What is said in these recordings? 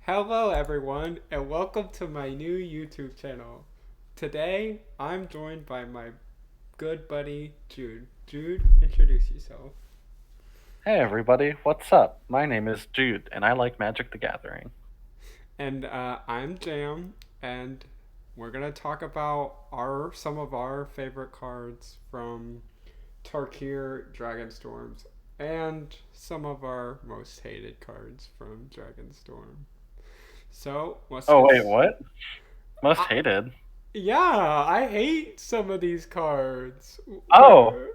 Hello, everyone, and welcome to my new YouTube channel. Today, I'm joined by my good buddy Jude. Jude, introduce yourself. Hey everybody, what's up? My name is Jude, and I like Magic the Gathering. And I'm Jam, and we're gonna talk about our some of our favorite cards from Tarkir Dragonstorms and some of our most hated cards from Dragonstorm. So let's Oh get. wait, what? Most I, hated? Yeah, I hate some of these cards. Oh, Where...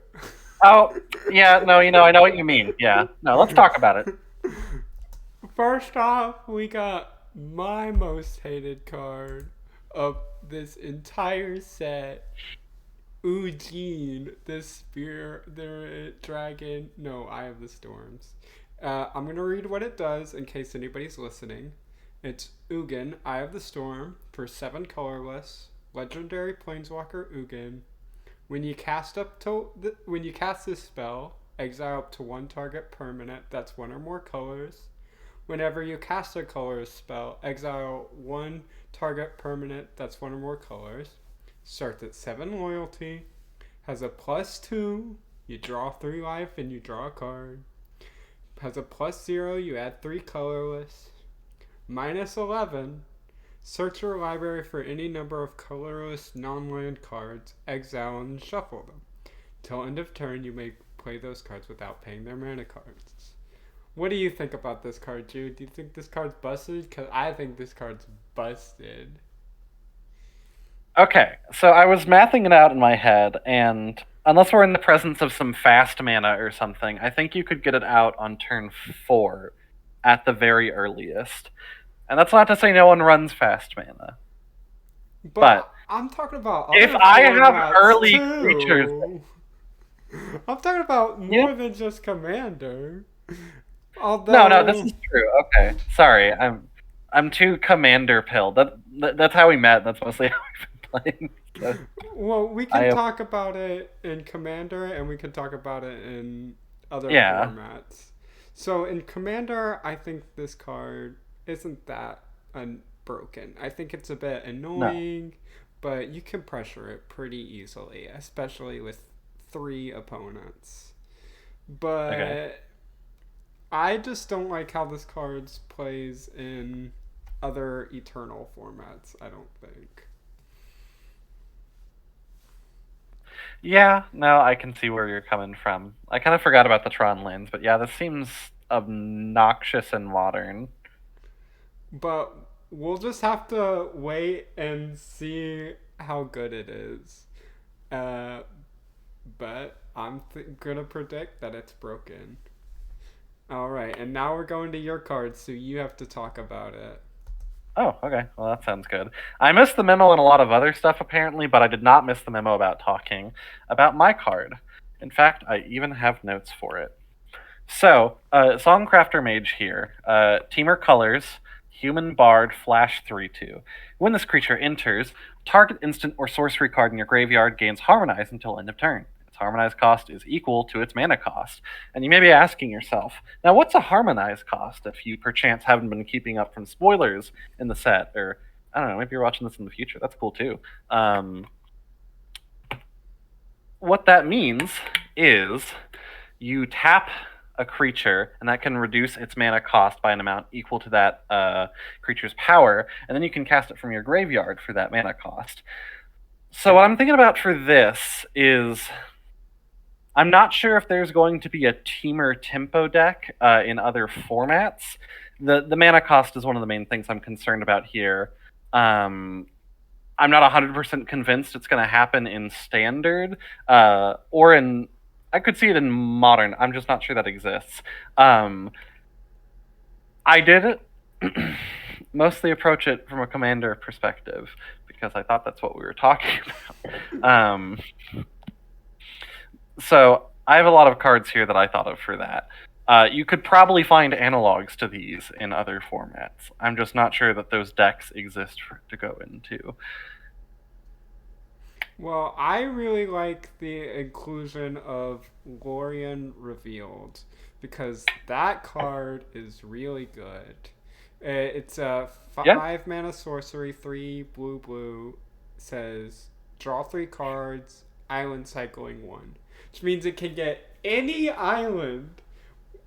oh, yeah, no, I know what you mean. Yeah, no, let's talk about it. First off, we got my most hated card of this entire set. Eugene, the spear, the dragon. No, Eye of the Storms. I'm gonna read what it does in case anybody's listening. It's Ugin, Eye of the Storm, for 7 colorless. Legendary Planeswalker Ugin. When you cast this spell, exile up to one target permanent that's one or more colors. Whenever you cast a colorless spell, exile one target permanent that's one or more colors. Starts at 7 loyalty. Has a +2. You draw 3 life and you draw a card. Has a +0. You add 3 colorless. -11. Search your library for any number of colorless non-land cards, exile and shuffle them. Till end of turn, you may play those cards without paying their mana cards. What do you think about this card, Jude? Do you think this card's busted? Because I think this card's busted. Okay, so I was mathing it out in my head, and unless we're in the presence of some fast mana or something, I think you could get it out on turn 4 at the very earliest. And that's not to say no one runs fast mana, But but I'm talking about if other I have formats early creatures, too. I'm talking about yeah, more than just Commander. no, this Although, is true. Okay, sorry, I'm too commander pilled. That's how we met. That's mostly how we've been playing. So well, we I can talk about it in Commander and we can talk about it in other yeah formats. So in Commander, I think this card isn't that unbroken. I think it's a bit no annoying, but you can pressure it pretty easily, especially with 3 opponents. okay But I just don't like how this card plays in other Eternal formats, I don't think. yeah no I can see where you're coming from. I kind of forgot about the Tron lands, but yeah, this seems obnoxious and modern. But we'll just have to wait and see how good it is. Uh, but gonna predict that it's broken. Alright, and now we're going to your cards, so you have to talk about it. Oh, okay. Well, that sounds good. I missed the memo and a lot of other stuff apparently, but I did not miss the memo about talking about my card. In fact, I even have notes for it. So, Songcrafter Mage here. Teamer colors, Human Bard, Flash 3/2. When this creature enters, target instant or sorcery card in your graveyard gains Harmonize until end of turn. Its Harmonize cost is equal to its mana cost. And you may be asking yourself, now what's a Harmonize cost if you perchance haven't been keeping up from spoilers in the set? Or, I don't know, maybe you're watching this in the future. That's cool too. What that means is you tap a creature, and that can reduce its mana cost by an amount equal to that creature's power, and then you can cast it from your graveyard for that mana cost. So what I'm thinking about for this is I'm not sure if there's going to be a Teamer Tempo deck in other formats. The mana cost is one of the main things I'm concerned about here. I'm not 100% convinced it's going to happen in Standard or in. I could see it in Modern. I'm just not sure that exists. I did mostly approach it from a Commander perspective because I thought that's what we were talking about. So I have a lot of cards here that I thought of for that. You could probably find analogs to these in other formats. I'm just not sure that those decks exist to go into. Well, I really like the inclusion of Lorien Revealed because that card is really good. It's a Yeah. 5 mana sorcery, 3 blue. Says draw 3 cards, island cycling 1. Which means it can get any island.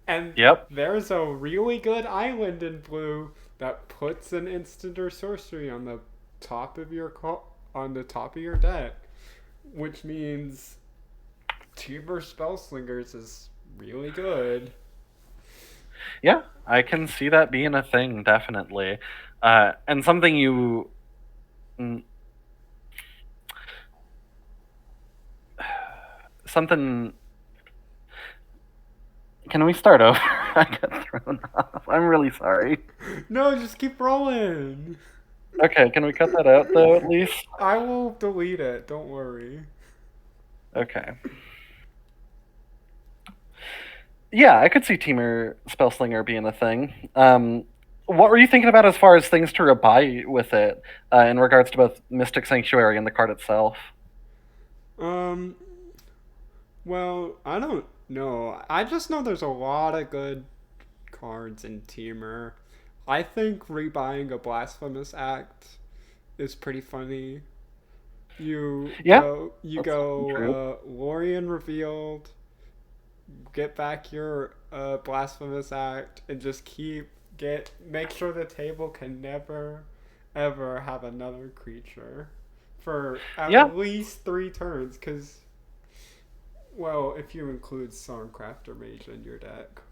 And Yep. there's a really good island in blue that puts an instant or sorcery on the top of your deck, which means Tuber Spellslingers is really good. Yeah, I can see that being a thing, definitely. And something you. Something. Can we start over? I got thrown off. I'm really sorry. No, just keep rolling. Okay, can we cut that out, though, at least? I will delete it, don't worry. Okay. Yeah, I could see Teamer Spellslinger being a thing. What were you thinking about as far as things to rebuy with it in regards to both Mystic Sanctuary and the card itself? Um, well, I don't know. I just know there's a lot of good cards in Teamer. I think rebuying a Blasphemous Act is pretty funny. Yeah, You that's true. go, Lorien Revealed, get back your Blasphemous Act, and just make sure the table can never, ever have another creature for Yeah, at least 3 turns, because, well, if you include Songcrafter Mage in your deck.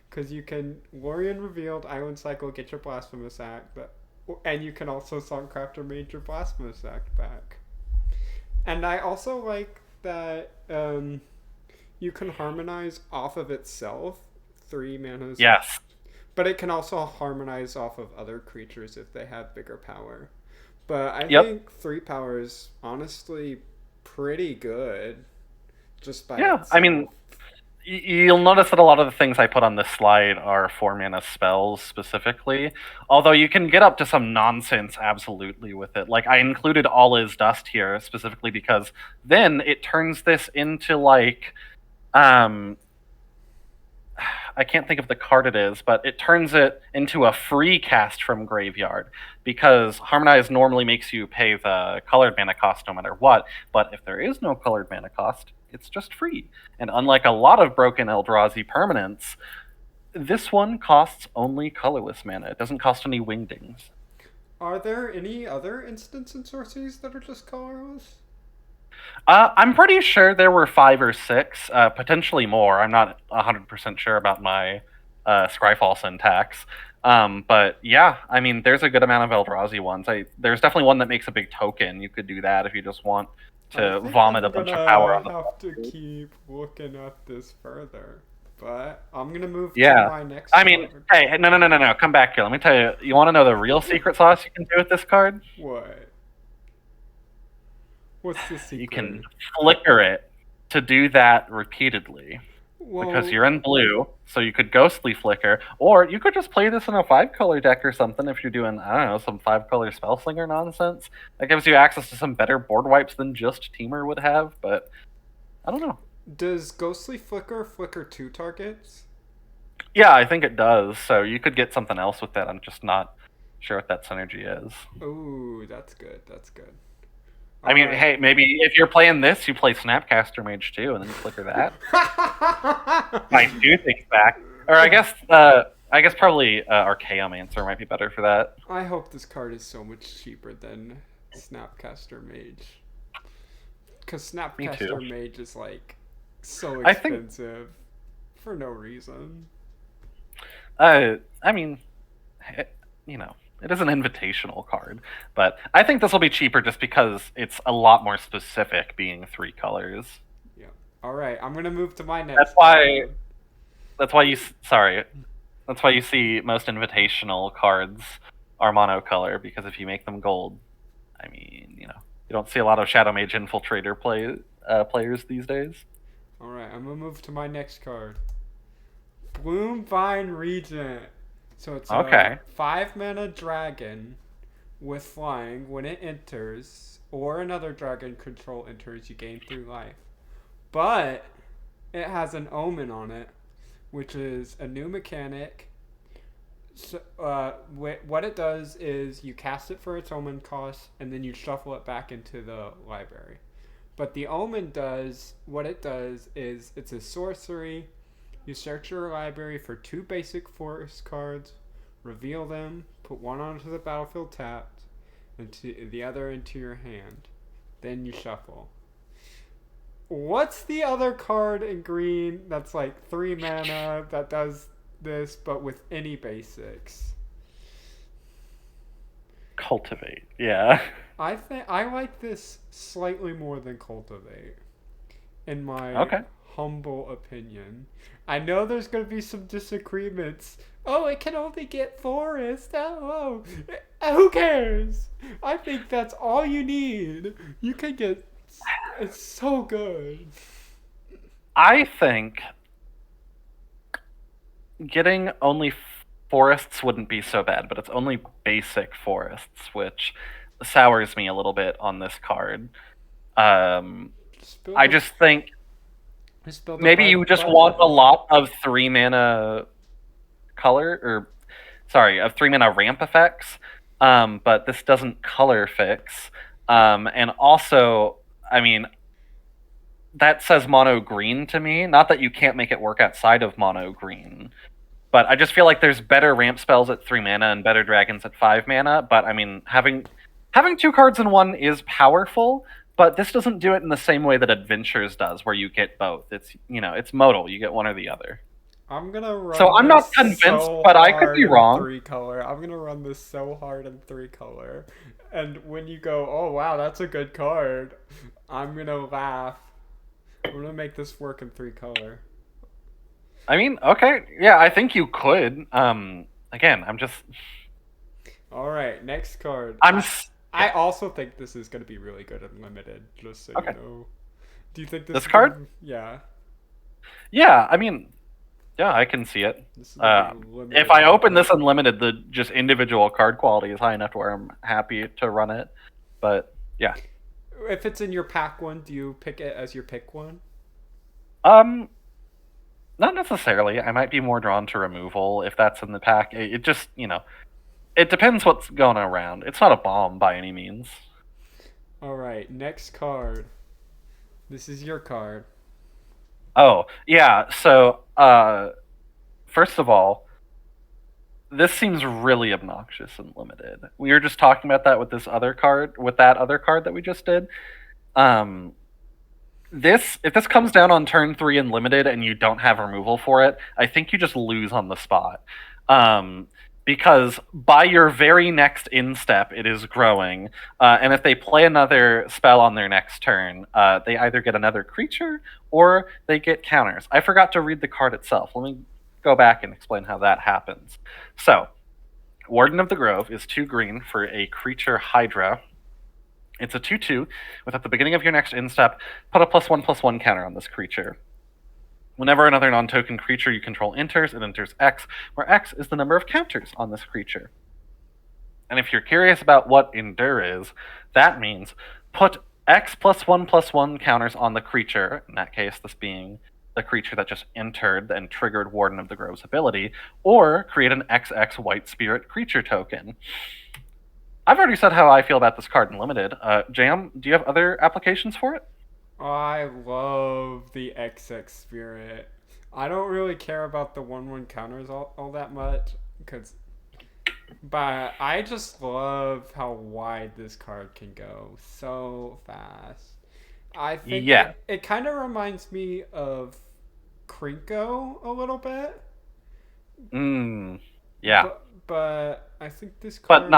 Because you can Lorien Revealed, Island Cycle, get your Blasphemous Act, and you can also Songcrafter Mage your Blasphemous Act back. And I also like that you can harmonize off of itself 3 manas, yes. but it can also harmonize off of other creatures if they have bigger power. But I Yep. think 3 power is honestly pretty good just by Yeah, I mean, itself. you'll notice that a lot of the things I put on this slide are 4 mana spells specifically. Although you can get up to some nonsense absolutely with it. Like I included All Is Dust here specifically because then it turns this into like I can't think of the card it is, but it turns it into a free cast from graveyard because Harmonize normally makes you pay the colored mana cost no matter what, but if there is no colored mana cost, it's just free. And unlike a lot of broken Eldrazi permanents, this one costs only colorless mana. It doesn't cost any wingdings. Are there any other instants and sorceries that are just colorless? I'm pretty sure there were 5 or 6, potentially more. I'm not 100% sure about my Scryfall syntax. But yeah, I mean, there's a good amount of Eldrazi ones. There's definitely one that makes a big token. You could do that if you just want I to think vomit a I'm bunch of power gonna on the have to board. keep looking at this further. But I'm gonna move to Yeah. my next I mean, card. hey, no. Come back here. Let me tell you. You want to know the real secret sauce you can do with this card? What? What's the You can secret? flicker it to do that repeatedly. Because Well, you're in blue, so you could ghostly flicker, or you could just play this in a 5 color deck or something if you're doing, I don't know, some 5 color spellslinger nonsense. That gives you access to some better board wipes than just Teamer would have, but I don't know. does Ghostly flicker 2 targets? Yeah, I think it does, so you could get something else with that. I'm just not sure what that synergy is. Ooh, that's good. That's good. I All mean, right. hey, maybe if you're playing this, you play Snapcaster Mage too, and then you flicker that. Nice, 2 things back. Or I guess probably Archaeomancer might be better for that. I hope this card is so much cheaper than Snapcaster Mage. Because Me too. Snapcaster Mage is like so I think expensive for no reason. I mean, it, it is an invitational card, but I think this will be cheaper just because it's a lot more specific, being 3 colors. Yeah. All right, I'm gonna move to my That's next why. card. That's why you. Sorry. That's why you see most invitational cards are monocolor because if you make them gold, I mean, you don't see a lot of Shadow Mage Infiltrator players these days. All right, I'm gonna move to my next card. Bloomvine Regent. So it's a Okay. 5 mana dragon with flying. When it enters, or another dragon control enters, you gain 3 life. But it has an omen on it, which is a new mechanic. So, what it does is you cast it for its omen cost, and then you shuffle it back into the library. But the omen does what it does is it's a sorcery. You search your library for 2 basic forest cards, reveal them, put one onto the battlefield tapped, and the other into your hand. Then you shuffle. What's the other card in green that's like 3 mana that does this but with any basics? Cultivate. Yeah. I think I like this slightly more than Cultivate, in my Okay. humble opinion. I know there's going to be some disagreements. Oh, it can only get forest. Oh, who cares? I think that's all you need. You can get. It's so good. I think getting only forests wouldn't be so bad, but it's only basic forests, which sours me a little bit on this card. I just think maybe you just want a lot of 3 mana color, or sorry, of 3 mana ramp effects, but this doesn't color fix. And also, I mean, that says mono green to me. Not that you can't make it work outside of mono green, but I just feel like there's better ramp spells at 3 mana and better dragons at 5 mana. But I mean, having 2 cards in one is powerful, but this doesn't do it in the same way that Adventures does, where you get both. It's it's modal. You get one or the other. I'm gonna run. So I'm not convinced, so but I could be wrong. 3-color. I'm gonna run this so hard in 3-color, and when you go, oh wow, that's a good card, I'm gonna laugh. I'm gonna make this work in 3-color. I mean, okay, yeah, I think you could. Again, I'm just. All right, next card. I also think this is gonna be really good and limited. Just so you know. Do you think this card? Yeah. Yeah, I mean, yeah, I can see it. If I open this unlimited, the just individual card quality is high enough to where I'm happy to run it. But yeah. If it's in your pack one, do you pick it as your pick one? Not necessarily. I might be more drawn to removal if that's in the pack. It just, it depends what's going around. It's not a bomb by any means. All right, next card. This is your card. Oh, yeah. So, first of all, this seems really obnoxious and limited. We were just talking about that with that other card that we just did. If this comes down on turn 3 and limited and you don't have removal for it, I think you just lose on the spot. Because by your very next instep, it is growing. And if they play another spell on their next turn, they either get another creature or they get counters. I forgot to read the card itself. Let me go back and explain how that happens. So, Warden of the Grove is 2 green for a creature Hydra. It's a 2/2 with at the beginning of your next instep, put a +1/+1 counter on this creature. Whenever another non-token creature you control enters, it enters X, where X is the number of counters on this creature. And if you're curious about what Endure is, that means put X +1/+1 counters on the creature, in that case this being the creature that just entered and triggered Warden of the Grove's ability, or create an XX White Spirit creature token. I've already said how I feel about this card in Limited. Jam, do you have other applications for it? I love the XX Spirit. I don't really care about the 1/1 counters all that much, but I just love how wide this card can go so fast. I think it kind of reminds me of Krinko a little bit. Yeah. But I think this card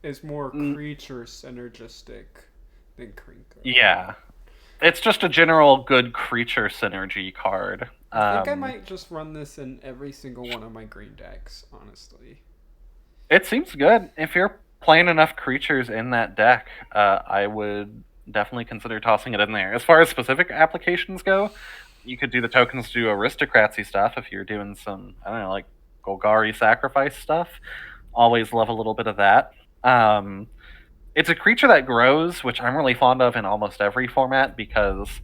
is more creature synergistic than Krinko. Yeah. It's just a general good creature synergy card. I think I might just run this in every single one of my green decks, honestly. It seems good. If you're playing enough creatures in that deck, I would definitely consider tossing it in there. As far as specific applications go, you could do the tokens to do aristocracy stuff if you're doing some, I don't know, like Golgari sacrifice stuff. Always love a little bit of that. It's a creature that grows, which I'm really fond of in almost every format because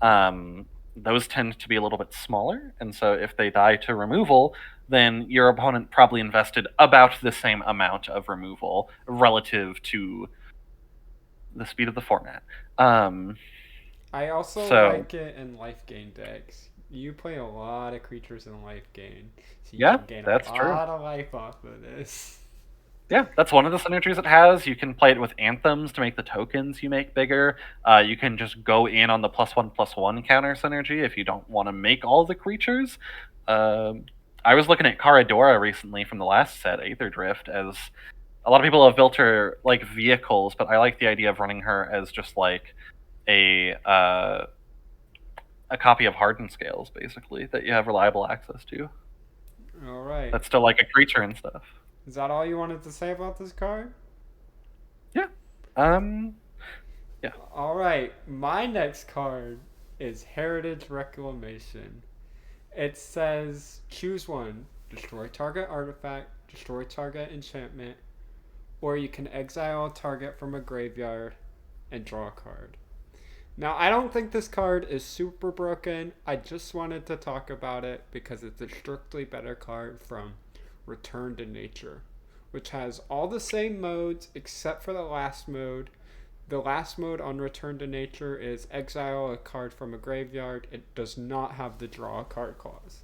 those tend to be a little bit smaller. And so if they die to removal, then your opponent probably invested about the same amount of removal relative to the speed of the format. I also So like it in life gain decks. You play a lot of creatures in life gain, so you yeah, can gain a that's true. lot of life off of this. Yeah, that's one of the synergies it has. You can play it with anthems to make the tokens you make bigger. You can just go in on the +1/+1 counter synergy if you don't want to make all the creatures. I was looking at Caradora recently from the last set, Aether Drift, as a lot of people have built her like vehicles, but I like the idea of running her as just like a copy of Hardened Scales, basically, that you have reliable access to. All right. That's still like a creature and stuff. Is that all you wanted to say about this card? Yeah. Um. Yeah. All right. My next card is Heritage Reclamation. It says choose one: destroy target artifact, destroy target enchantment, or you can exile a target from a graveyard and draw a card. Now, I don't think this card is super broken. I just wanted to talk about it because it's a strictly better card from Return to Nature, which has all the same modes except for the last mode. The last mode on Return to Nature is exile a card from a graveyard. It does not have the draw a card clause.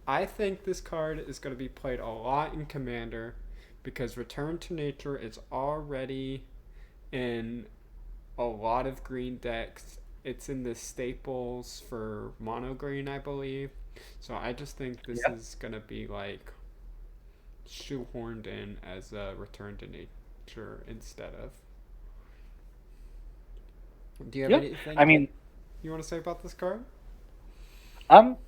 I think this card is going to be played a lot in Commander because Return to Nature is already in a lot of green decks. It's in the staples for mono green, I believe. So I just think this Yeah. is going to be like shoehorned in as a Return to Nature instead of. Do you have Yeah. anything I mean, you want to say about this card? um,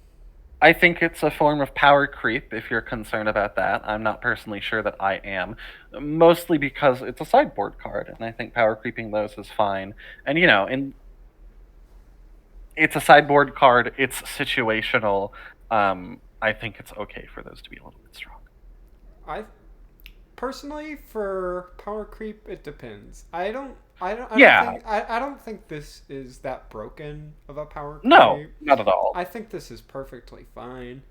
I think it's a form of power creep if you're concerned about that. I'm not personally sure that I am, mostly because it's a sideboard card, and I think power creeping those is fine. And it's a sideboard card. It's situational. I think it's okay for those to be a little bit strong. I personally for power creep it depends. Yeah, I don't think this is that broken of a power no, creep. not at all. I think this is perfectly fine.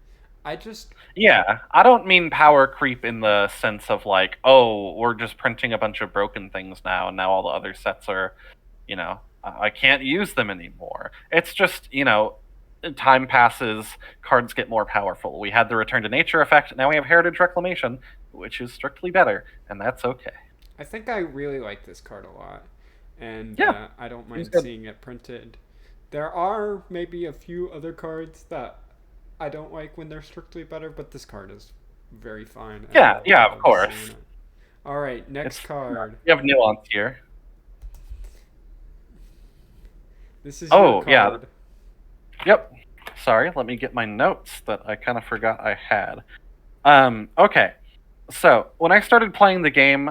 I just Yeah, I don't mean power creep in the sense of like, oh, we're just printing a bunch of broken things now, and now all the other sets are, I can't use them anymore. It's just, time passes, cards get more powerful. We had the Return to Nature effect, now we have Heritage Reclamation, which is strictly better, and that's okay. I think I really like this card a lot, and Yeah, I don't it's mind good. seeing it printed. There are maybe a few other cards that I don't like when they're strictly better, but this card is very fine, and Yeah, I yeah, of love course. seeing it. All right, It's next card. you have nuance here. This is your Oh, yeah. card. Yep. Sorry, let me get my notes that I kind of forgot I had. Okay. So when I started playing the game,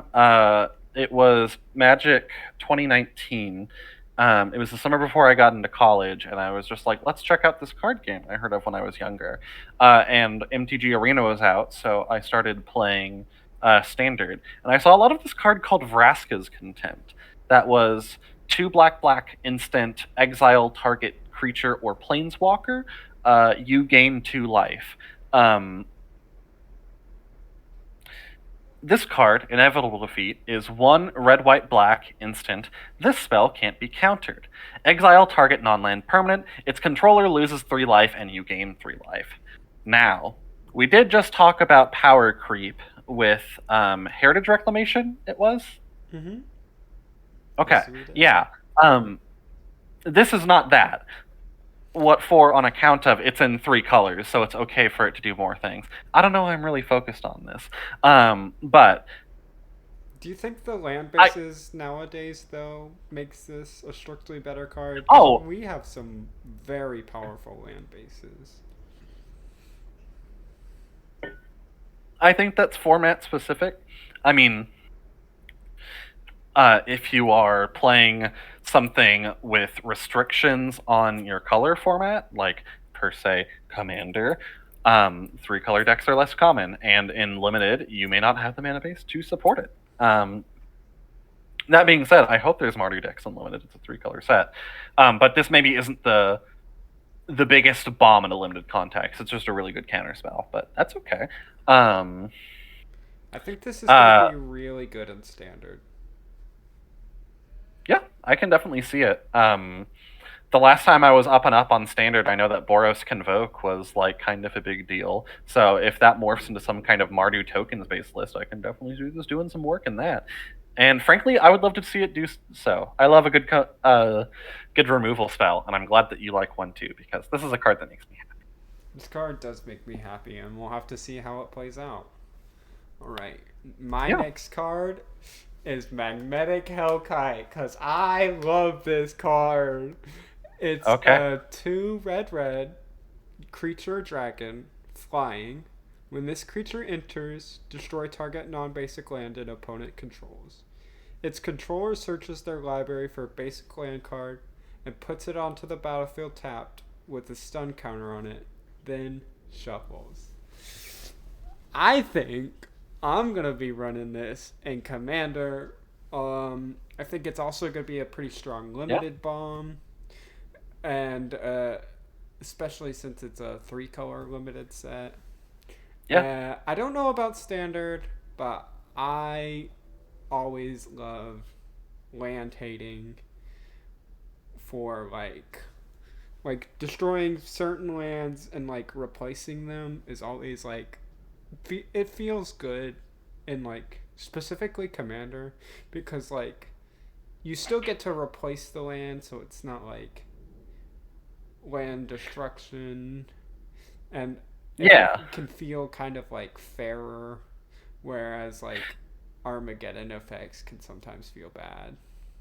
it was Magic 2019. It was the summer before I got into college, and I was just like, let's check out this card game I heard of when I was younger. And MTG Arena was out, so I started playing Standard. And I saw a lot of this card called Vraska's Contempt. That was 2 black instant, exile target creature or planeswalker. You gain 2 life. This card, Inevitable Defeat, is 1 red-white-black instant. This spell can't be countered. Exile target non-land permanent. Its controller loses 3 life, and you gain 3 life. Now, we did just talk about power creep with Heritage Reclamation, it was? Mm-hmm. Okay, Yes, we did. yeah. This is not that. What for on account of it's in 3 colors, so it's okay for it to do more things. I don't know, I'm really focused on this. But Do you think the land bases nowadays, though, makes this a strictly better card? 'Cause oh, we have some very powerful land bases. I think that's format specific. I mean, if you are playing something with restrictions on your color format, like per se Commander, 3-color decks are less common, and in Limited, you may not have the mana base to support it. That being said, I hope there's Mardu decks in Limited. It's a 3-color set, but this maybe isn't the the biggest bomb in a limited context. It's just a really good counter spell, but that's okay. Um, I think this is going to uh, be really good in standard. yeah, I can definitely see it. The last time I was up and up on standard, I know that Boros Convoke was like kind of a big deal. So if that morphs into some kind of Mardu tokens based list, I can definitely see this doing some work in that. And frankly, I would love to see it do so. I love a good removal spell, and I'm glad that you like one too, because this is a card that makes me happy. This card does make me happy, and we'll have to see how it plays out. All right, my Yeah. next card is Magnetic Hellkite, because I love this card. It's Okay. 2 red creature dragon flying. When this creature enters, destroy target non basic land an opponent controls. Its controller searches their library for a basic land card and puts it onto the battlefield tapped with a stun counter on it, then shuffles. I think I'm gonna be running this in Commander. I think it's also gonna be a pretty strong Yeah. limited bomb, and especially since it's a 3-color limited set. Yeah. I don't know about standard, but I always love land hating for like destroying certain lands and like replacing them is always like it feels good in like specifically commander because like you still get to replace the land so it's not like land destruction and it Yeah. can feel kind of like fairer whereas like Armageddon effects can sometimes feel bad.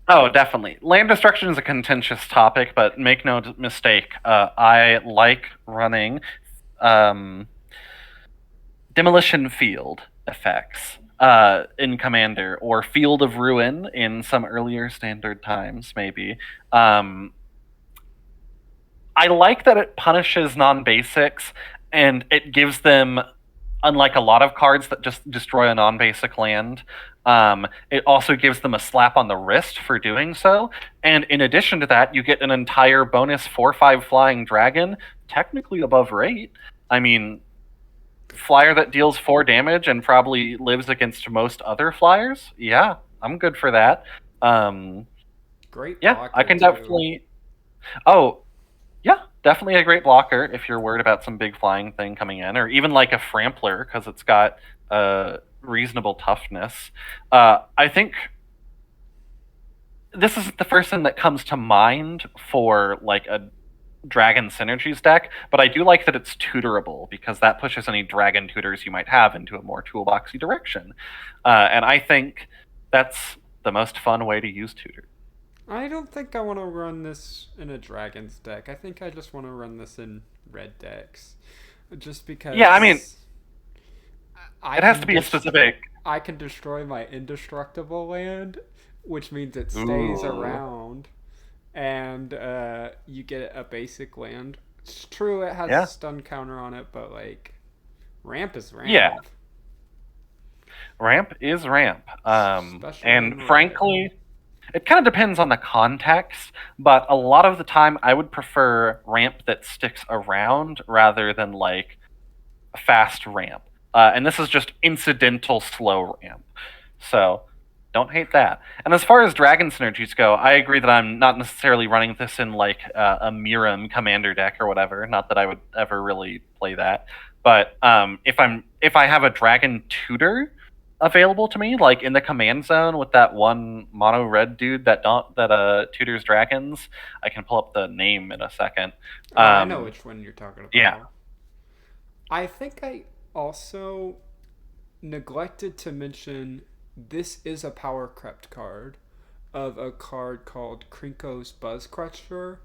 Oh, definitely. Land destruction is a contentious topic, but make no mistake, I like running um, demolition field effects in Commander, or Field of Ruin in some earlier standard times, maybe. Um, I like that it punishes non basics and it gives them, unlike a lot of cards that just destroy a non basic land, it also gives them a slap on the wrist for doing so. And in addition to that, you get an entire bonus 4/5 flying dragon, technically above rate. I mean, flyer that deals 4 damage and probably lives against most other flyers. Yeah, I'm good for that. Um, Great yeah, I blocker can too. definitely. Oh, yeah, definitely a great blocker if you're worried about some big flying thing coming in, or even like a Frampler because it's got reasonable toughness. I think this is the first thing that comes to mind for like a Dragon Synergies deck, but I do like that it's tutorable because that pushes any Dragon tutors you might have into a more toolboxy direction. And I think that's the most fun way to use tutor. I don't think I want to run this in a dragons deck. I think I just want to run this in red decks, just Yeah, I mean, because I it has to can be a specific. I can destroy my indestructible land, which means it stays Ooh. around, and you get a basic land. It's true, it has a Yeah. stun counter on it, but like ramp is Yeah. ramp, Ramp is ramp. especially And in red. frankly, it kind of depends on the context, but a lot of the time I would prefer ramp that sticks around rather than like a fast ramp. And this is just incidental slow ramp. So don't hate that. And as far as dragon synergies go, I agree that I'm not necessarily running this in like a Miram commander deck or whatever. Not that I would ever really play that. But if I have a dragon tutor available to me, like in the command zone with that one mono red dude that tutors dragons, I can pull up the name in a second. Oh, I know Um, which one you're talking yeah, about. I think I also neglected to mention this is a power crept card of a card called Krinko's Buzzcrusher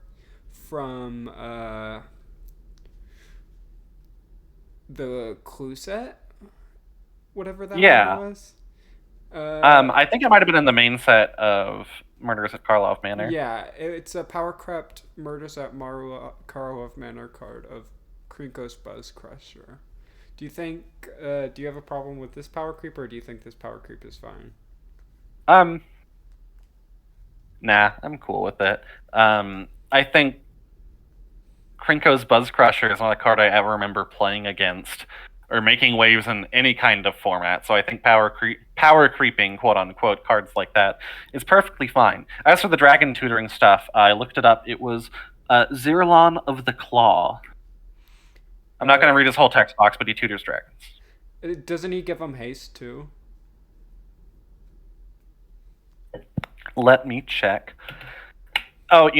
from the clue set, whatever that one yeah. was. Uh, I think it might have been in the main set of Murders at Karlov Manor. yeah, it's a power crept Murders at Karlov Manor card of Krinko's Buzzcrusher. Do you think? Do you have a problem with this power creep, or do you think this power creep is fine? Um, nah, I'm cool with it. I think Krinko's Buzz Crusher is not a card I ever remember playing against or making waves in any kind of format. So I think power creeping, quote unquote, cards like that is perfectly fine. As for the dragon tutoring stuff, I looked it up. It was Zirlon of the Claw. I'm not going to read his whole text box, but he tutors dragons. Doesn't he give them haste too? Let me check. Oh,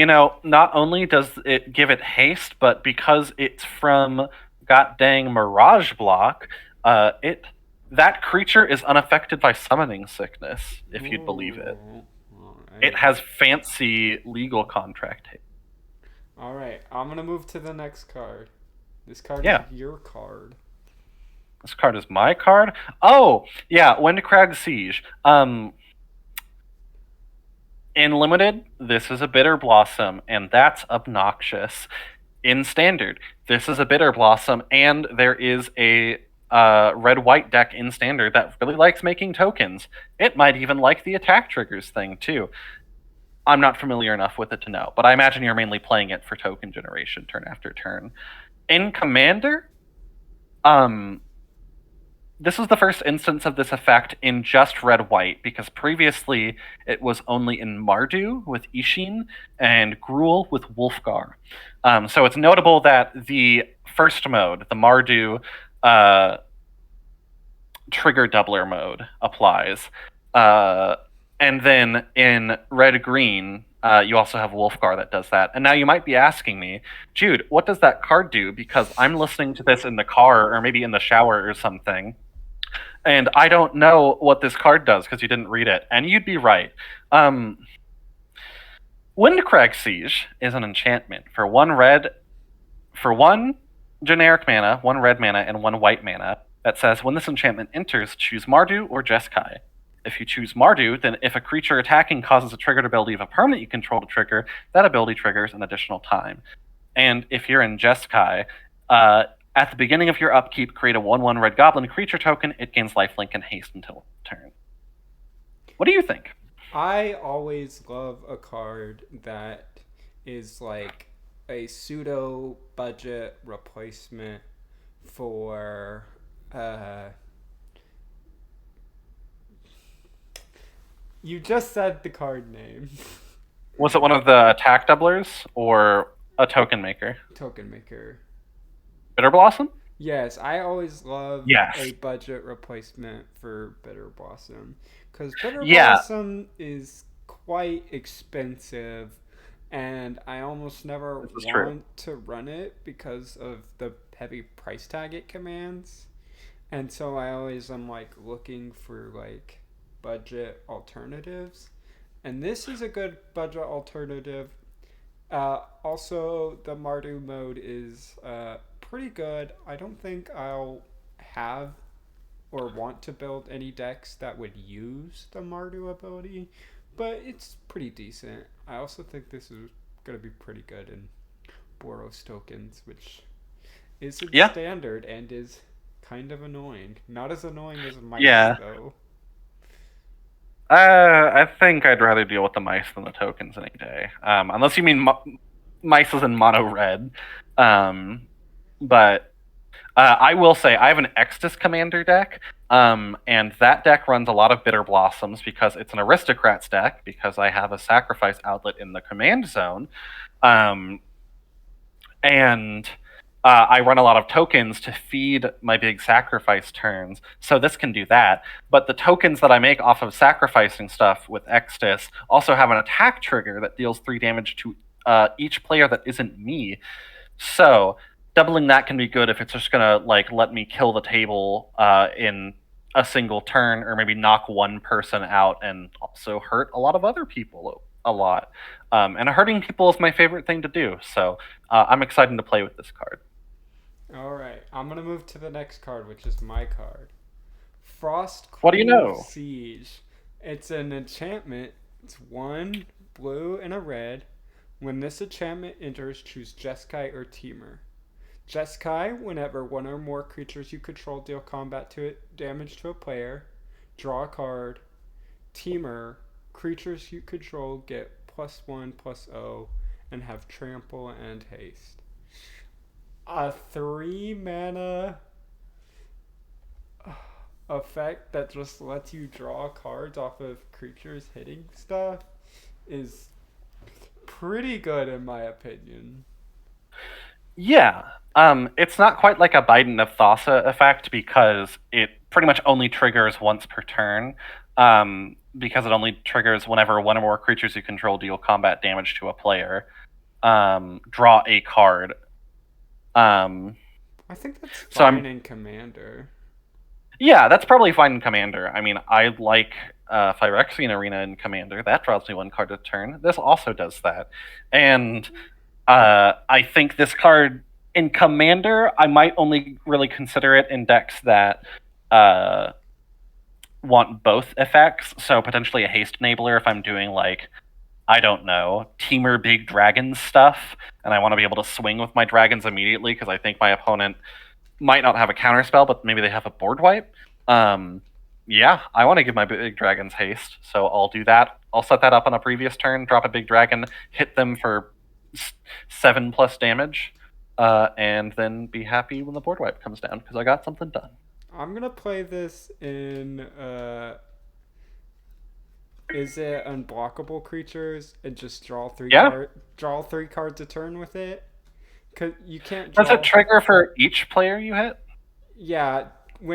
not only does it give it haste, but because it's from god dang Mirage Block, that creature is unaffected by summoning sickness, if you'd believe it. Right. It has fancy legal contract. Alright, I'm gonna move to the next card. This card Yeah. is your card. This card is my card? Oh, yeah, Windcrag Siege. In Limited, this is a Bitter Blossom, and that's obnoxious. In Standard, this is a Bitter Blossom, and there is a red-white deck in Standard that really likes making tokens. It might even like the attack triggers thing, too. I'm not familiar enough with it to know, but I imagine you're mainly playing it for token generation turn after turn. In Commander, this was the first instance of this effect in just red-white, because previously it was only in Mardu with Ishin and Gruul with Wolfgar. So it's notable that the first mode, the Mardu trigger doubler mode, applies. And then in red-green, you also have Wolfgar that does that. And now you might be asking me, Jude, what does that card do? Because I'm listening to this in the car or maybe in the shower or something, and I don't know what this card does because you didn't read it. And you'd be right. Windcrag Siege is an enchantment for one generic mana, one red mana, and one white mana that says when this enchantment enters, choose Mardu or Jeskai. If you choose Mardu, then if a creature attacking causes a triggered ability of a permanent you control to trigger, that ability triggers an additional time. And if you're in Jeskai, at the beginning of your upkeep, create a 1/1 red goblin creature token. It gains lifelink and haste until turn. What do you think? I always love a card that is like a pseudo budget replacement for you just said the card name. Was it one of the attack doublers or a token maker? Token maker. Bitter Blossom? Yes, I always love Yes. a budget replacement for Bitter Blossom. Because Bitter Yeah. Blossom is quite expensive, and I almost never This is want true. to run it because of the heavy price tag it commands. And so I always am like looking for like budget alternatives. And this is a good budget alternative. Also, the Mardu mode is pretty good. I don't think I'll have or want to build any decks that would use the Mardu ability, but it's pretty decent. I also think this is going to be pretty good in Boros tokens, which is in standard and is kind of annoying. Not as annoying as mice, though. I think I'd rather deal with the mice than the tokens any day. Unless you mean mice as in mono red. But I will say I have an Extus Commander deck, and that deck runs a lot of Bitter Blossoms because it's an Aristocrats deck, because I have a sacrifice outlet in the command zone. And I run a lot of tokens to feed my big sacrifice turns, so this can do that. But the tokens that I make off of sacrificing stuff with Extus also have an attack trigger that deals 3 damage to each player that isn't me. So doubling that can be good if it's just gonna like let me kill the table in a single turn, or maybe knock one person out and also hurt a lot of other people a lot. And hurting people is my favorite thing to do, so I'm excited to play with this card. Alright, I'm going to move to the next card, which is my card. Frost Queen What do you know? Siege. It's an enchantment. It's 1 blue and a red. When this enchantment enters, choose Jeskai or Temur. Jeskai, whenever one or more creatures you control deal combat to it damage to a player, draw a card. Temur, creatures you control get +1/+0 and have trample and haste. A 3 mana effect that just lets you draw cards off of creatures hitting stuff is pretty good in my opinion. Yeah. It's not quite like a Biden of Thassa effect because it pretty much only triggers once per turn. Because it only triggers whenever one or more creatures you control deal combat damage to a player. Draw a card. Um, I think that's so fine I'm in Commander. Yeah, that's probably fine in Commander. I mean, I like Phyrexian Arena in Commander. That draws me one card a turn. This also does that. And I think this card in Commander, I might only really consider it in decks that uh, want both effects. So potentially a haste enabler if I'm doing like, I don't know, Teamer Big Dragons stuff, and I want to be able to swing with my dragons immediately because I think my opponent might not have a counter spell, but maybe they have a board wipe. Um, yeah, I want to give my big dragons haste, so I'll do that. I'll set that up on a previous turn, drop a big dragon, hit them for 7+ damage, and then be happy when the board wipe comes down because I got something done. I'm gonna play this in is it unblockable creatures and just Yeah, draw 3 cards a turn with it? Cause you can't does it draw. trigger for each player you hit? Yeah, Okay.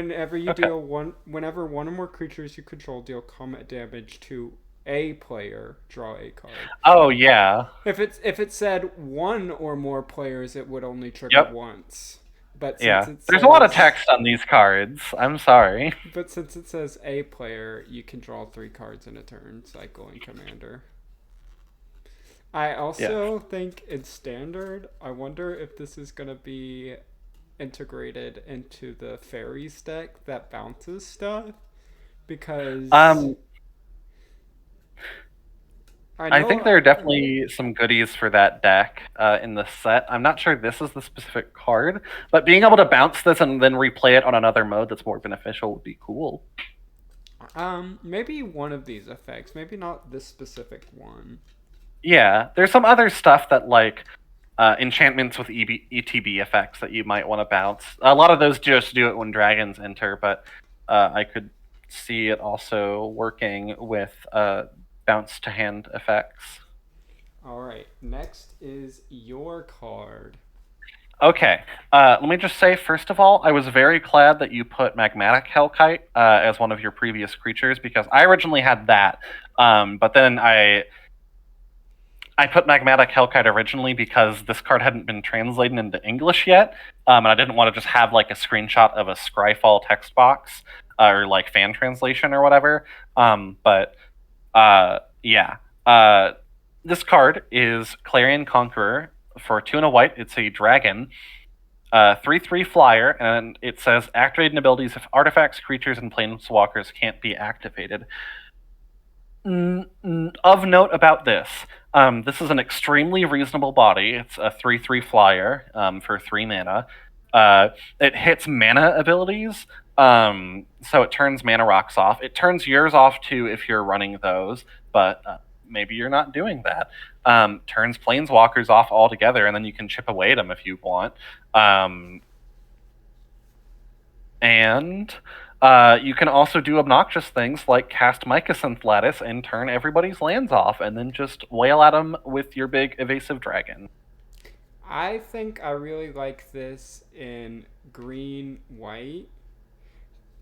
whenever one or more creatures you control deal combat damage to a player, draw a card. Oh yeah. If it said one or more players, it would only trigger Yep. once. But since Yeah. it There's a lot of says text on these cards. I'm sorry. but since it says a player, you can draw 3 cards in a turn, cycle in Commander. I Yeah. also think in Standard, I wonder if this is gonna be integrated into the fairies deck that bounces stuff because Um, I I think know. there are definitely some goodies for that deck in the set. I'm not sure this is the specific card, but being able to bounce this and then replay it on another mode that's more beneficial would be cool. Maybe one of these effects, maybe not this specific one. Yeah, there's some other stuff that like enchantments with ETB effects that you might want to bounce. A lot of those just do it when dragons enter, but I could see it also working with bounce to hand effects. All right, next is your card. Okay, let me just say, first of all, I was very glad that you put Magmatic Hellkite as one of your previous creatures because I originally had that, but then I put Magmatic Hellkite originally because this card hadn't been translated into English yet, and I didn't want to just have like a screenshot of a Scryfall text box or like fan translation or whatever. But yeah, this card is Clarion Conqueror for 2 and a white. It's a dragon, 3/3 flyer, and it says activating abilities if artifacts, creatures, and planeswalkers can't be activated. Of note about this, this is an extremely reasonable body. It's a 3/3 flyer for 3 mana. It hits mana abilities, so it turns mana rocks off. It turns yours off too if you're running those, but maybe you're not doing that. Turns planeswalkers off altogether, and then you can chip away at them if you want. And you can also do obnoxious things like cast Mycosynth Lattice and turn everybody's lands off, and then just wail at them with your big evasive dragon. I think I really like this in green white.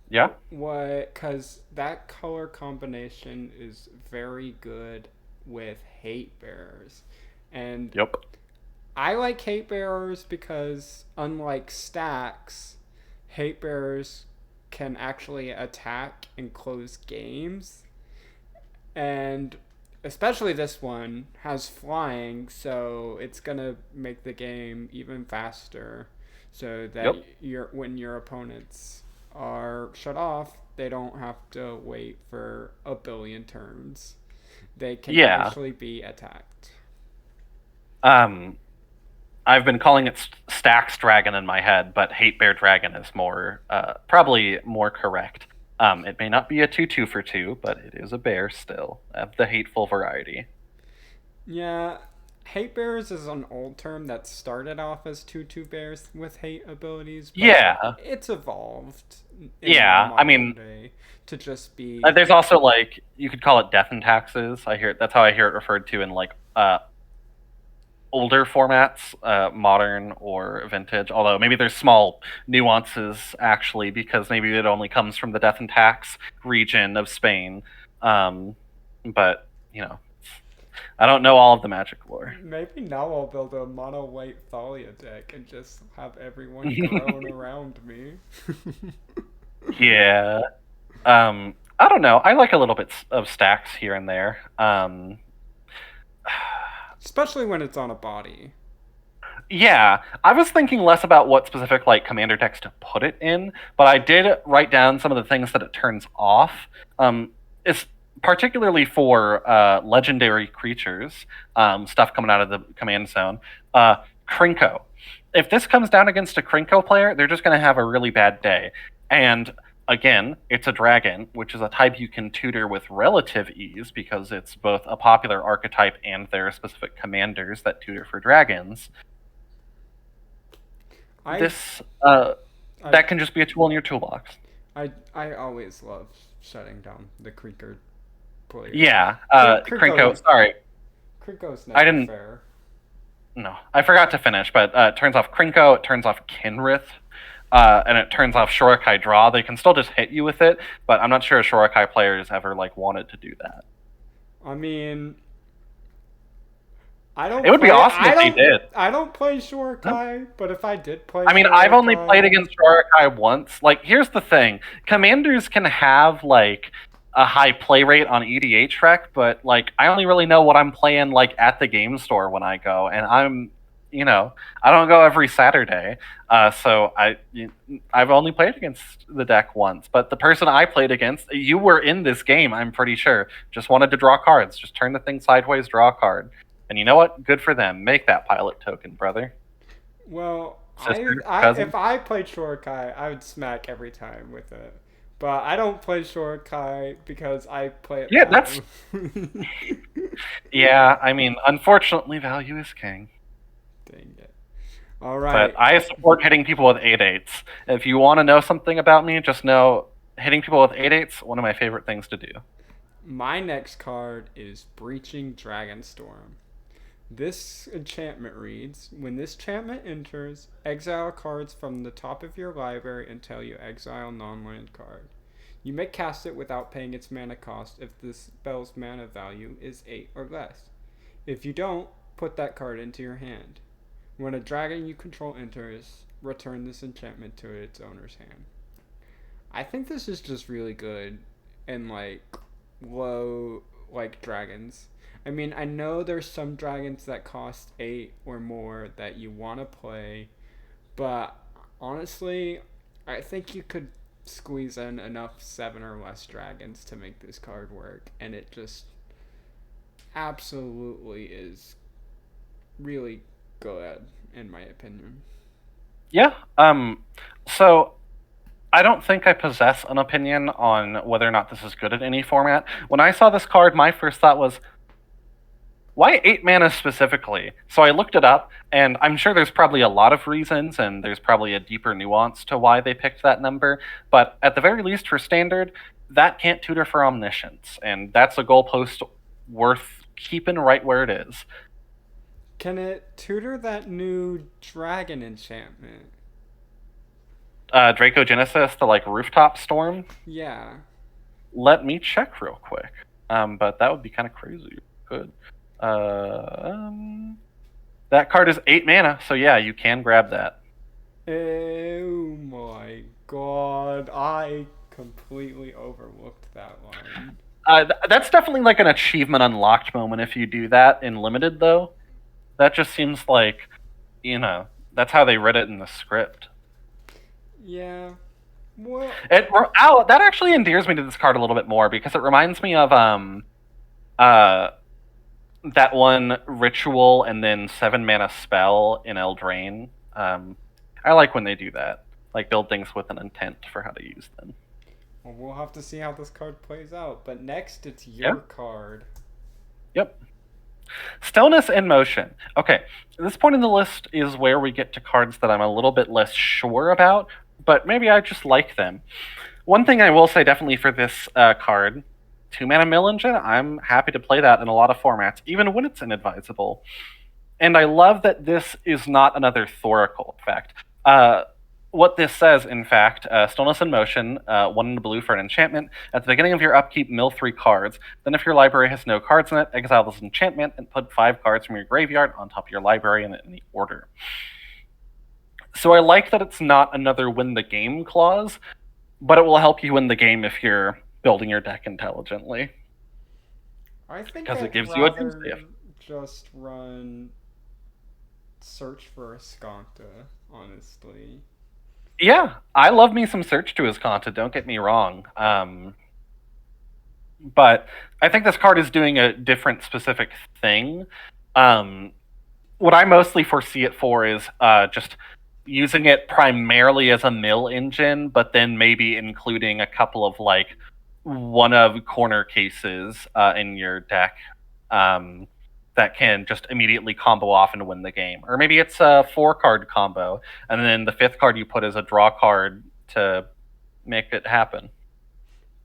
Yeah. What? Because that color combination is very good with hate bearers, and Yep. I like hate bearers because unlike stacks, hate bearers can actually attack and close games, and especially this one has flying, so it's gonna make the game even faster. So that Yep. when your opponents are shut off, they don't have to wait for a billion turns. They can Yeah. actually be attacked. Um, I've been calling it Stacks Dragon in my head, but Hate Bear Dragon is more probably more correct. It may not be a 2/2 for 2, but it is a bear still of the hateful variety. Yeah, Hate bears is an old term that started off as tutu bears with hate abilities, but Yeah, it's evolved in the yeah. I modern mean, day to just be. there's also like you could call it death and taxes. I hear that's how I hear it referred to in like older formats, modern or vintage. Although maybe there's small nuances actually, because maybe it only comes from the death and tax region of Spain. But you know, I don't know all of the Magic lore. Maybe now I'll build a mono white Thalia deck and just have everyone groan around me. Yeah. I don't know. I like a little bit of stacks here and there. Especially when it's on a body. Yeah, I was thinking less about what specific like commander decks to put it in, but I did write down some of the things that it turns off. It's particularly for legendary creatures, stuff coming out of the command zone. Krinko. If this comes down against a Krinko player, they're just going to have a really bad day. And again, it's a dragon, which is a type you can tutor with relative ease because it's both a popular archetype and there are specific commanders that tutor for dragons. I, This I, that can just be a tool in your toolbox. I always love shutting down the creeker players. Yeah, Krinko, Krinko. Sorry, Krinko's I never didn't. fair. No, I forgot to finish. But it turns off Krinko. It turns off Kinrith. And it turns off Shorikai Draw. They can still just hit you with it, but I'm not sure a Shorikai player has ever like wanted to do that. I mean, I don't. It would be awesome if they did. I don't play Shorikai, but if I did play, I mean, I've only played against Shorikai once. Like, here's the thing: commanders can have like a high play rate on EDH rec, but like I only really know what I'm playing like at the game store when I go, and I don't go every Saturday. So I've only played against the deck once. But the person I played against, you were in this game, I'm pretty sure. Just wanted to draw cards. Just turn the thing sideways, draw a card. And you know what? Good for them. Make that pilot token, brother. Well, Sister, if I played Shorikai, I would smack every time with it. But I don't play Shorikai because I play it. Yeah, that's. Yeah, I mean, unfortunately, value is king. Dang it. All right. But I support hitting people with 8/8s. If you want to know something about me, just know hitting people with 8/8s one of my favorite things to do. My next card is Breaching Dragonstorm. This enchantment reads, when this enchantment enters, exile cards from the top of your library until you exile non-land card. You may cast it without paying its mana cost if the spell's mana value is 8 or less. If you don't, put that card into your hand. When a dragon you control enters, return this enchantment to its owner's hand. I think this is just really good in like low like dragons. I mean, I know there's some dragons that cost 8 or more that you want to play, but honestly, I think you could squeeze in enough 7 or less dragons to make this card work, and it just absolutely is really good, in my opinion. Yeah. So I don't think I possess an opinion on whether or not this is good in any format. When I saw this card, my first thought was, why 8 mana specifically? So I looked it up, and I'm sure there's probably a lot of reasons, and there's probably a deeper nuance to why they picked that number. But at the very least, for standard, that can't tutor for omniscience, and that's a goalpost worth keeping right where it is. Can it tutor that new dragon enchantment? Dracogenesis, the like rooftop storm. Yeah. Let me check real quick. But that would be kind of crazy. Good. That card is 8 mana, so yeah, you can grab that. Oh my god, I completely overlooked that line. That's definitely like an achievement unlocked moment if you do that in limited, though. That just seems like, that's how they read it in the script. Yeah. Well, that actually endears me to this card a little bit more because it reminds me of that one ritual and then 7 mana spell in Eldraine. I like when they do that, like build things with an intent for how to use them. well, we'll have to see how this card plays out. But next, it's your card. Yep. Stillness in motion. Okay, this point in the list is where we get to cards that I'm a little bit less sure about, but maybe I just like them. One thing I will say definitely for this card, 2 mana Mill Engine, I'm happy to play that in a lot of formats, even when it's inadvisable. And I love that this is not another Thoracle effect. What this says, in fact, Stillness in Motion, 1 in the blue for an enchantment. At the beginning of your upkeep, mill 3 cards. Then, if your library has no cards in it, exile this enchantment and put 5 cards from your graveyard on top of your library in any order. So I like that it's not another win the game clause, but it will help you win the game if you're building your deck intelligently. I think Because it I'd gives you a Doomsday. rather just run Search for Escanta, honestly. Yeah, I love me some Search to Escanta, don't get me wrong. But I think this card is doing a different specific thing. What I mostly foresee it for is just using it primarily as a mill engine, but then maybe including a couple of like one of corner cases in your deck that can just immediately combo off and win the game. Or maybe it's a 4-card combo, and then the 5th card you put as a draw card to make it happen.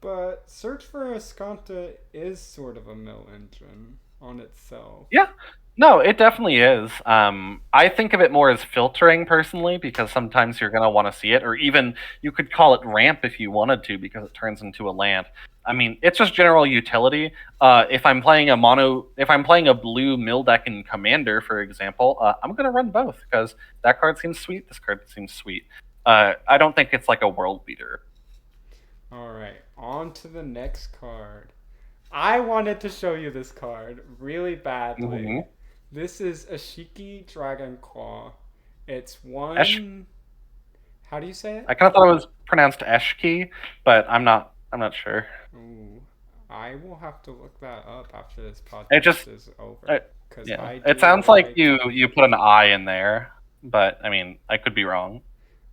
But Search for Escanta is sort of a mill engine on itself. Yeah, no, it definitely is. I think of it more as filtering personally, because sometimes you're going to want to see it, or even you could call it ramp if you wanted to, because it turns into a land. I mean, it's just general utility. If I'm playing a blue mill deck in Commander, for example, I'm going to run both because that card seems sweet. This card seems sweet. I don't think it's like a world beater. Alright, on to the next card. I wanted to show you this card really badly. Mm-hmm. This is Ashiki Dragonclaw. It's Esh- one. How do you say it? I kind of thought it was pronounced Eshki, but I'm not sure. Ooh, I will have to look that up after this It just podcast is over. Because yeah. I It do sounds like you put an I in there, but I mean, I could be wrong.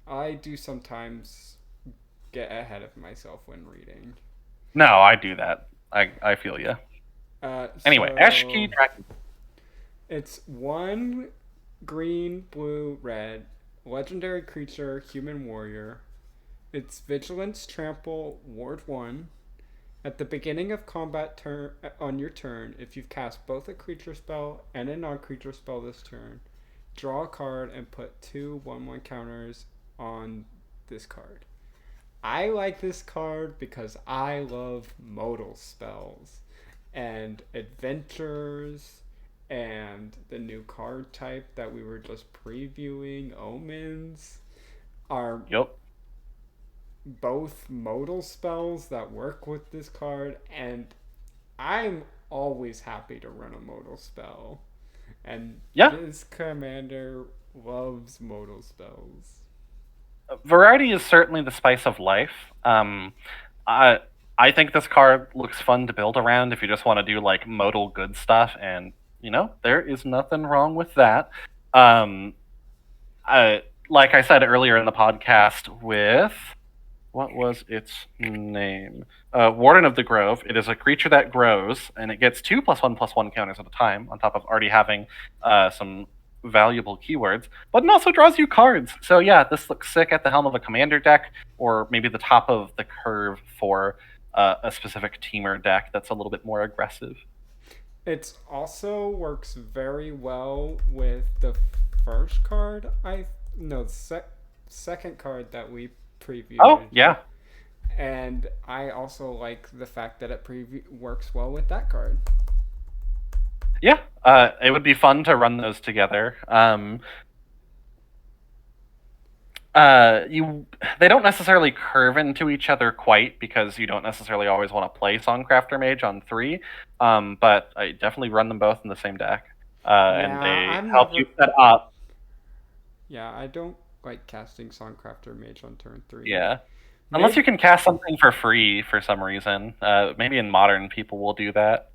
I do sometimes get ahead of myself when reading. No, I do that. I feel you. Anyway, Eshki So Dragon. it's one green, blue, red, legendary creature, human warrior. It's Vigilance, Trample, Ward 1. At the beginning of combat turn on your turn, if you've cast both a creature spell and a non-creature spell this turn, draw a card and put 2 1/1 counters on this card. I like this card because I love modal spells and adventures and the new card type that we were just previewing, Omens, are Yep. both modal spells that work with this card, and I'm always happy to run a modal spell. And Yeah. this commander loves modal spells. Variety is certainly the spice of life. I think this card looks fun to build around if you just want to do like modal good stuff, and there is nothing wrong with that. Like I said earlier in the podcast, with what was its name? Warden of the Grove. It is a creature that grows, and it gets 2+1/+1 counters at a time, on top of already having some valuable keywords, but it also draws you cards. So yeah, this looks sick at the helm of a commander deck, or maybe the top of the curve for a specific teamer deck that's a little bit more aggressive. It also works very well with the first card. Second card that we previewed. Oh yeah. And I also like the fact that it works well with that card. Yeah, it would be fun to run those together. They don't necessarily curve into each other quite, because you don't necessarily always want to play Songcrafter Mage on 3. But I definitely run them both in the same deck, and they help you set up. Yeah, I don't like casting Songcrafter Mage on turn 3. Yeah, unless you can cast something for free for some reason. Maybe in Modern people will do that.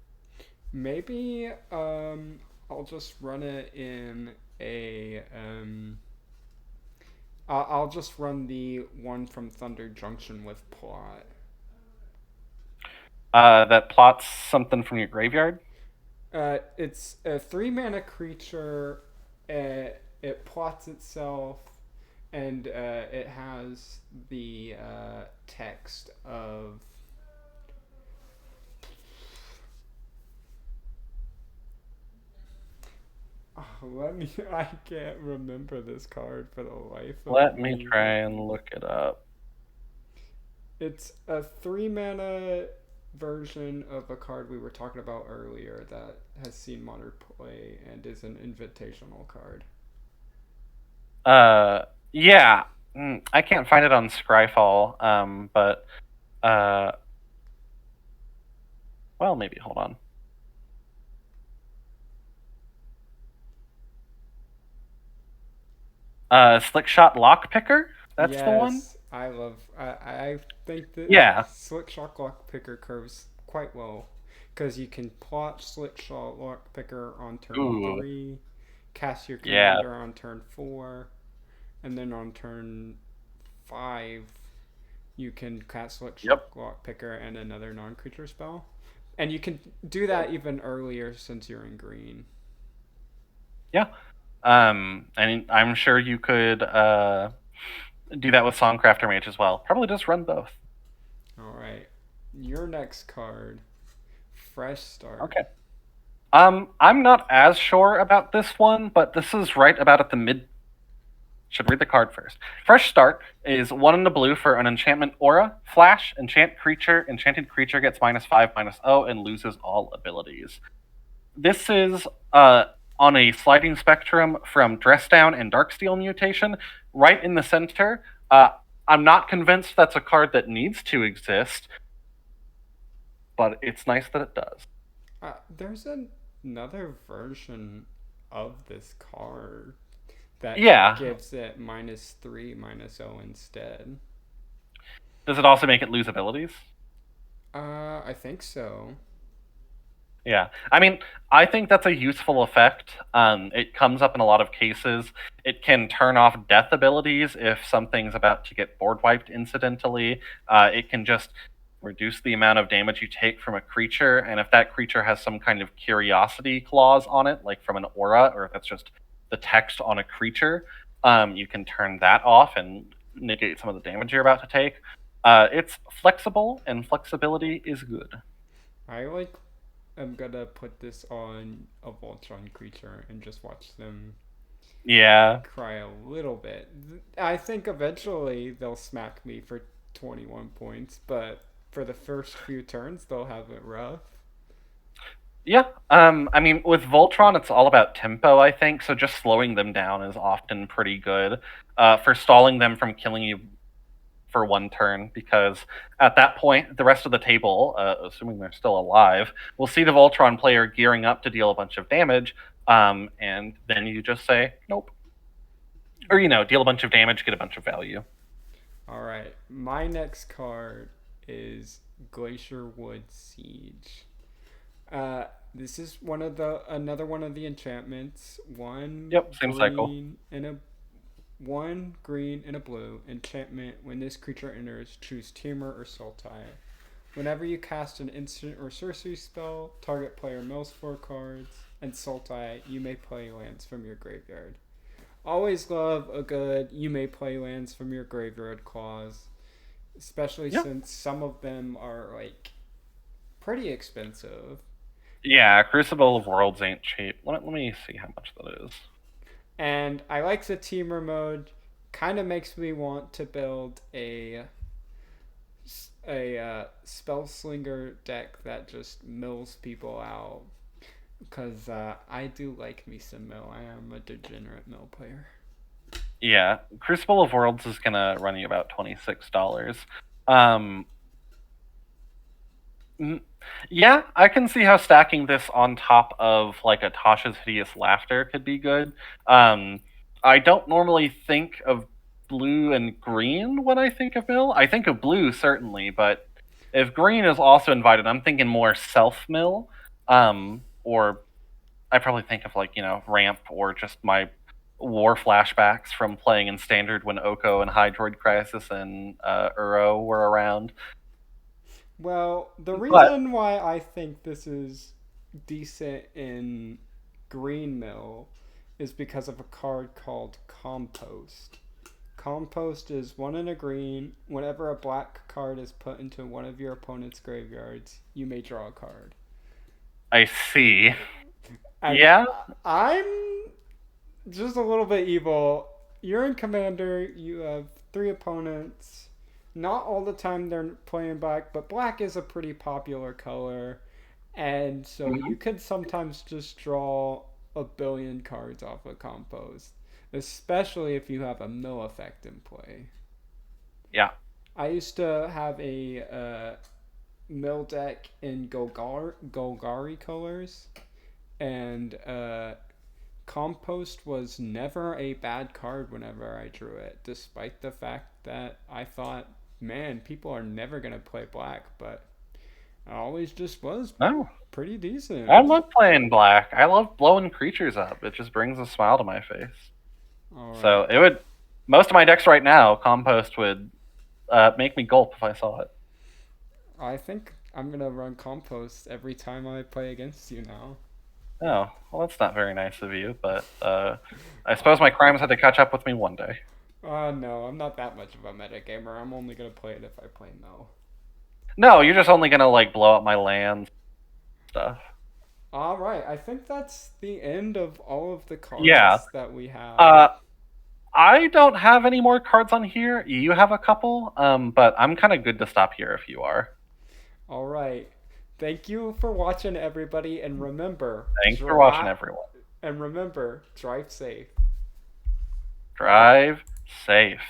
Maybe I'll just run it in a I'll just run the one from Thunder Junction with plot. That plots something from your graveyard. It's a 3 mana creature. It plots itself, and it has the text of. Oh, let me. I can't remember this card for the life of Let me me. try and look it up. It's a 3 mana version of a card we were talking about earlier that has seen modern play and is an invitational card. Yeah. I can't find it on Scryfall, but well, maybe hold on. Slickshot Lockpicker. That's the one. Yes, I love. I think that Yeah. Slickshot Lockpicker curves quite well because you can plot Slickshot Lockpicker on turn Ooh. 3, cast your Yeah. commander on turn 4, and then on turn 5 you can cast Slickshot Yep. Lockpicker and another non-creature spell, and you can do that even earlier since you're in green. Yeah. And I'm sure you could do that with Songcrafter Mage as well. Probably just run both. All right, your next card, Fresh Start. Okay. I'm not as sure about this one, but this is right about at the mid. Should read the card first. Fresh Start is 1 in the blue for an enchantment aura. Flash, enchant creature. Enchanted creature gets -5/-0 and loses all abilities. This is on a sliding spectrum from Dress Down and Darksteel mutation, right in the center. I'm not convinced that's a card that needs to exist, but it's nice that it does. There's another version of this card that Yeah. gives it -3/-0 instead. Does it also make it lose abilities? I think so. Yeah. I mean, I think that's a useful effect. It comes up in a lot of cases. It can turn off death abilities if something's about to get board wiped incidentally. It can just reduce the amount of damage you take from a creature, and if that creature has some kind of curiosity clause on it, like from an aura, or if that's just the text on a creature, you can turn that off and negate some of the damage you're about to take. It's flexible, and flexibility is good. I'm gonna put this on a Voltron creature and just watch them Yeah. cry a little bit. I think eventually they'll smack me for 21 points, but for the first few turns they'll have it rough. Yeah. I mean, with Voltron, it's all about tempo, I think. So just slowing them down is often pretty good for stalling them from killing you for one turn, because at that point, the rest of the table, assuming they're still alive, will see the Voltron player gearing up to deal a bunch of damage, and then you just say, nope. Or, deal a bunch of damage, get a bunch of value. All right, my next card is Glacier Wood Siege. This is another one of the enchantments. Yep, same cycle. One green and a blue enchantment. When this creature enters, choose Tamer or Sultai. Whenever you cast an instant or sorcery spell, target player mills 4 cards, and Sultai, you may play lands from your graveyard. Always love a good you may play lands from your graveyard clause, especially since some of them are like pretty expensive. Yeah, Crucible of Worlds ain't cheap. Let me see how much that is. And I like the teamer mode. Kind of makes me want to build a spellslinger deck that just mills people out. Because I do like me some mill. I am a degenerate mill player. Yeah, Crucible of Worlds is gonna run you about $26. Yeah, I can see how stacking this on top of like a Tasha's Hideous Laughter could be good. I don't normally think of blue and green when I think of mill. I think of blue certainly, but if green is also invited, I'm thinking more self mill. Or I probably think of like ramp, or just my war flashbacks from playing in standard when Oko and Hydroid Crisis and Uro were around. Well, the reason why I think this is decent in Green Mill is because of a card called Compost. Compost is 1 and a green. Whenever a black card is put into one of your opponent's graveyards, you may draw a card. I see. And Yeah. I'm just a little bit evil. You're in Commander, you have 3 opponents. Not all the time they're playing black, but black is a pretty popular color. And so you could sometimes just draw a billion cards off of Compost, especially if you have a mill effect in play. Yeah. I used to have a mill deck in Golgari colors, and Compost was never a bad card whenever I drew it, despite the fact that I thought, man, people are never going to play black, but it always just was No. pretty decent. I love playing black. I love blowing creatures up. It just brings a smile to my face. All right. So it would. Most of my decks right now, Compost would make me gulp if I saw it. I think I'm going to run Compost every time I play against you now. Oh, well, that's not very nice of you, but I suppose my crimes had to catch up with me one day. No, I'm not that much of a metagamer. I'm only going to play it if I play Mill. No, you're just only gonna like blow up my lands stuff. All right, I think that's the end of all of the cards Yeah. that we have. I don't have any more cards on here. You have a couple, but I'm kind of good to stop here if you are. All right. Thank you for watching, everybody, and remember. Thanks for watching, everyone. And remember, drive safe. Drive safe.